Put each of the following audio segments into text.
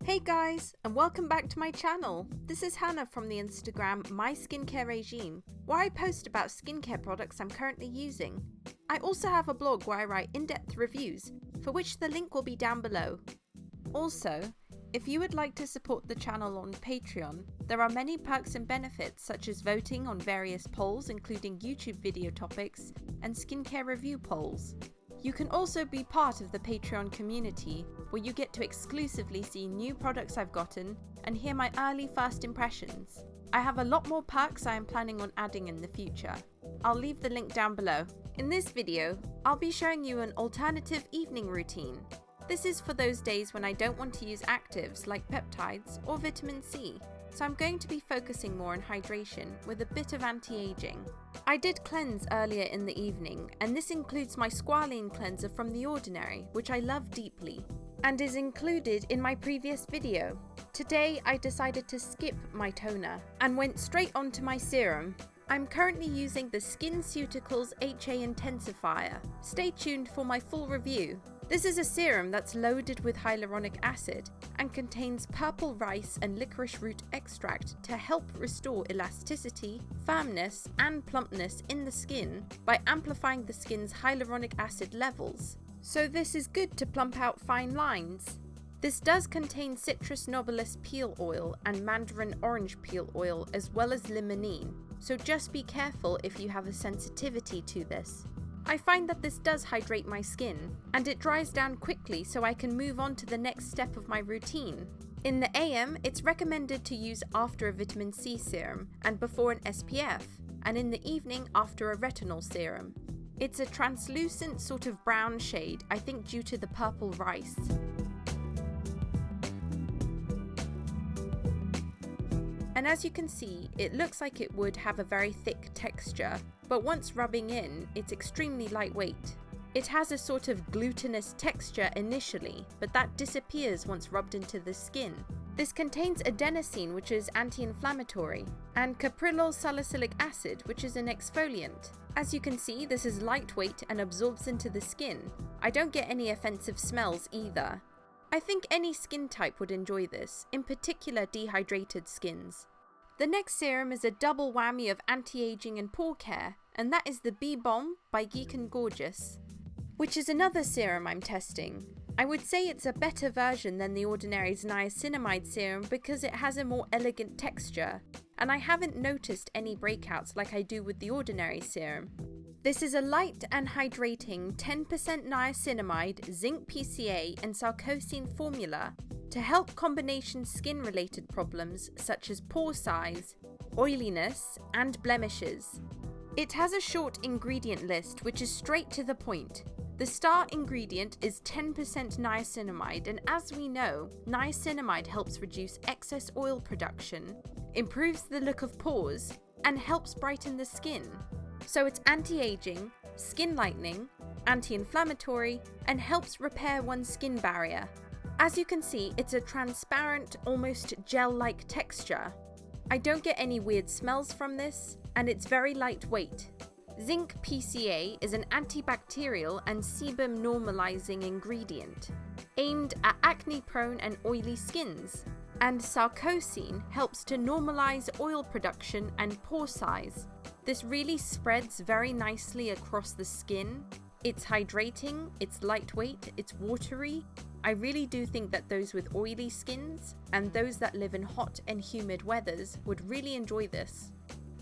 Hey guys, and welcome back to my channel. This is Hannah from the Instagram My Skincare Regime, where I post about skincare products I'm currently using. I also have a blog where I write in-depth reviews, for which the link will be down below. Also, if you would like to support the channel on Patreon, there are many perks and benefits such as voting on various polls including YouTube video topics and skincare review polls. You can also be part of the Patreon community, where you get to exclusively see new products I've gotten and hear my early first impressions. I have a lot more perks I am planning on adding in the future. I'll leave the link down below. In this video, I'll be showing you an alternative evening routine. This is for those days when I don't want to use actives like peptides or vitamin C, so I'm going to be focusing more on hydration with a bit of anti-aging. I did cleanse earlier in the evening, and this includes my Squalane cleanser from The Ordinary, which I love deeply, and is included in my previous video. Today I decided to skip my toner and went straight onto my serum. I'm currently using the Skinceuticals HA Intensifier. Stay tuned for my full review. This is a serum that's loaded with hyaluronic acid and contains purple rice and licorice root extract to help restore elasticity, firmness, and plumpness in the skin by amplifying the skin's hyaluronic acid levels. So this is good to plump out fine lines. This does contain citrus nobilis peel oil and mandarin orange peel oil as well as limonene, so just be careful if you have a sensitivity to this. I find that this does hydrate my skin, and it dries down quickly so I can move on to the next step of my routine. In the AM, it's recommended to use after a vitamin C serum and before an SPF, and in the evening after a retinol serum. It's a translucent sort of brown shade, I think due to the purple rice. And as you can see, it looks like it would have a very thick texture, but once rubbing in, it's extremely lightweight. It has a sort of glutinous texture initially, but that disappears once rubbed into the skin. This contains adenosine, which is anti-inflammatory, and caprylyl salicylic acid, which is an exfoliant. As you can see, this is lightweight and absorbs into the skin. I don't get any offensive smells either. I think any skin type would enjoy this, in particular dehydrated skins. The next serum is a double whammy of anti-aging and pore care, and that is the Balm by Geek and Gorgeous, which is another serum I'm testing. I would say it's a better version than The Ordinary's niacinamide serum because it has a more elegant texture, and I haven't noticed any breakouts like I do with The Ordinary serum. This is a light and hydrating 10% niacinamide, zinc PCA and sarcosine formula to help combination skin-related problems such as pore size, oiliness and blemishes. It has a short ingredient list which is straight to the point. The star ingredient is 10% niacinamide, and as we know, niacinamide helps reduce excess oil production, improves the look of pores, and helps brighten the skin. So it's anti-aging, skin lightening, anti-inflammatory, and helps repair one's skin barrier. As you can see, it's a transparent, almost gel-like texture. I don't get any weird smells from this, and it's very lightweight. Zinc PCA is an antibacterial and sebum normalizing ingredient, aimed at acne-prone and oily skins, and sarcosine helps to normalize oil production and pore size. This really spreads very nicely across the skin. It's hydrating, it's lightweight, it's watery. I really do think that those with oily skins and those that live in hot and humid weathers would really enjoy this.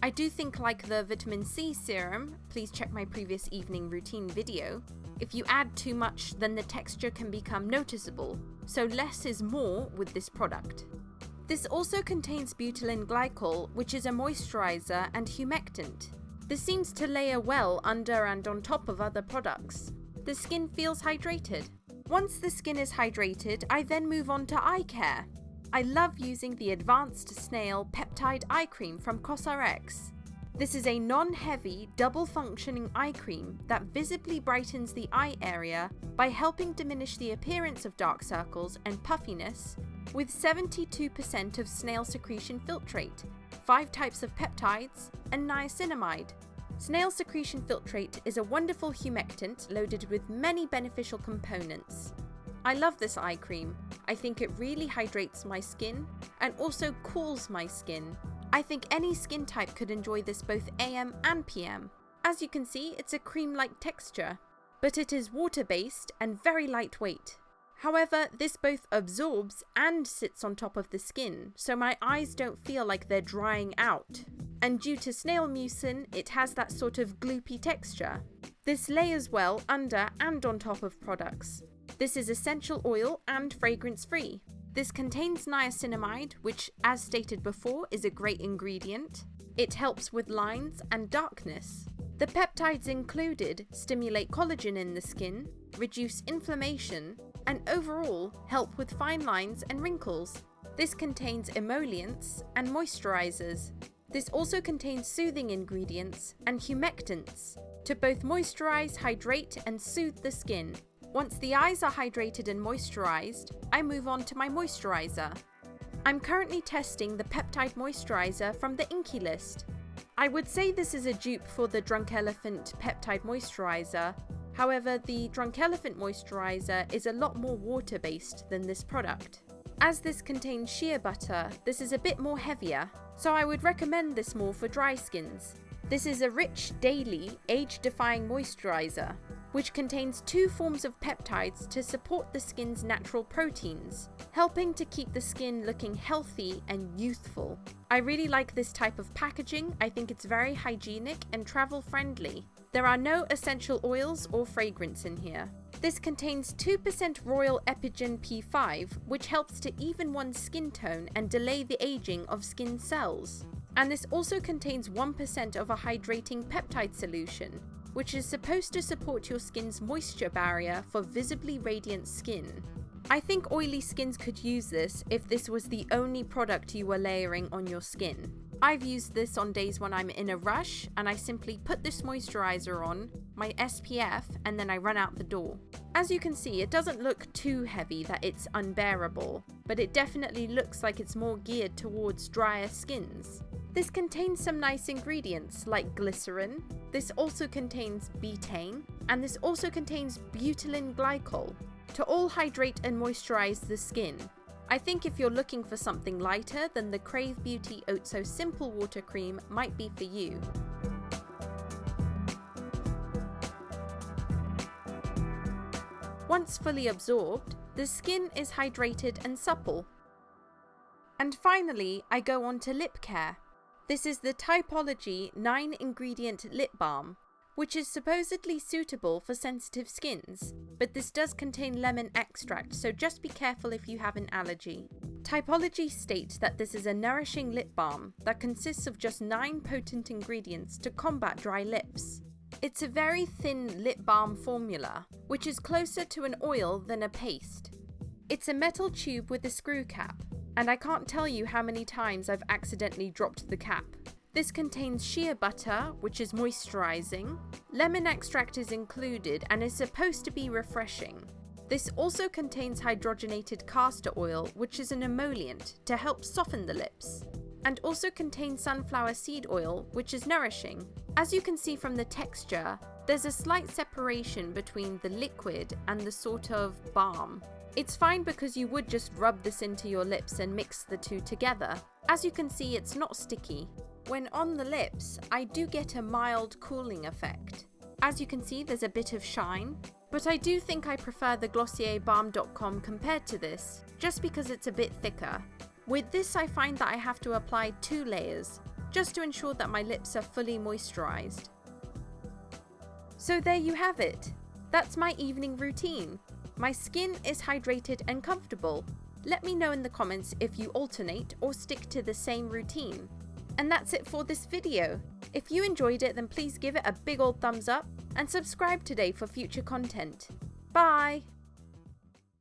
I do think, like the vitamin C serum, please check my previous evening routine video, if you add too much then the texture can become noticeable, so less is more with this product. This also contains butylene glycol, which is a moisturiser and humectant. This seems to layer well under and on top of other products. The skin feels hydrated. Once the skin is hydrated, I then move on to eye care. I love using the advanced Snail Peptide eye cream from COSRX. This is a non-heavy, double-functioning eye cream that visibly brightens the eye area by helping diminish the appearance of dark circles and puffiness with 72% of snail secretion filtrate, 5 types of peptides, and niacinamide. Snail secretion filtrate is a wonderful humectant loaded with many beneficial components. I love this eye cream. I think it really hydrates my skin and also cools my skin. I think any skin type could enjoy this both AM and PM. As you can see, it's a cream-like texture, but it is water-based and very lightweight. However, this both absorbs and sits on top of the skin, so my eyes don't feel like they're drying out. And due to snail mucin, it has that sort of gloopy texture. This layers well under and on top of products. This is essential oil and fragrance-free. This contains niacinamide, which, as stated before, is a great ingredient. It helps with lines and darkness. The peptides included stimulate collagen in the skin, reduce inflammation, and overall help with fine lines and wrinkles. This contains emollients and moisturizers. This also contains soothing ingredients and humectants to both moisturize, hydrate, and soothe the skin. Once the eyes are hydrated and moisturized, I move on to my moisturizer. I'm currently testing the Peptide moisturizer from the Inkey list. I would say this is a dupe for the Drunk Elephant Peptide moisturizer. However, the Drunk Elephant moisturizer is a lot more water-based than this product. As this contains shea butter, this is a bit more heavier, so I would recommend this more for dry skins. This is a rich, daily, age-defying moisturizer, which contains 2 forms of peptides to support the skin's natural proteins, helping to keep the skin looking healthy and youthful. I really like this type of packaging. I think it's very hygienic and travel-friendly. There are no essential oils or fragrance in here. This contains 2% Royal Epigen P5, which helps to even one's skin tone and delay the aging of skin cells. And this also contains 1% of a hydrating peptide solution, which is supposed to support your skin's moisture barrier for visibly radiant skin. I think oily skins could use this if this was the only product you were layering on your skin. I've used this on days when I'm in a rush and I simply put this moisturizer on, my SPF, and then I run out the door. As you can see, it doesn't look too heavy that it's unbearable, but it definitely looks like it's more geared towards drier skins. This contains some nice ingredients like glycerin. This also contains betaine, and this also contains butylene glycol to all hydrate and moisturize the skin. I think if you're looking for something lighter, then the Crave Beauty Otso Simple Water Cream might be for you. Once fully absorbed, the skin is hydrated and supple. And finally, I go on to lip care. This is the Typology 9-ingredient lip balm, which is supposedly suitable for sensitive skins, but this does contain lemon extract, so just be careful if you have an allergy. Typology states that this is a nourishing lip balm that consists of just 9 potent ingredients to combat dry lips. It's a very thin lip balm formula, which is closer to an oil than a paste. It's a metal tube with a screw cap, and I can't tell you how many times I've accidentally dropped the cap. This contains shea butter, which is moisturizing. Lemon extract is included and is supposed to be refreshing. This also contains hydrogenated castor oil, which is an emollient to help soften the lips, and also contains sunflower seed oil, which is nourishing. As you can see from the texture, there's a slight separation between the liquid and the sort of balm. It's fine because you would just rub this into your lips and mix the two together. As you can see, it's not sticky. When on the lips, I do get a mild cooling effect. As you can see, there's a bit of shine, but I do think I prefer the Glossier Balm.com compared to this, just because it's a bit thicker. With this, I find that I have to apply 2 layers, just to ensure that my lips are fully moisturized. So there you have it. That's my evening routine. My skin is hydrated and comfortable. Let me know in the comments if you alternate or stick to the same routine. And that's it for this video. If you enjoyed it, then please give it a big old thumbs up and subscribe today for future content. Bye!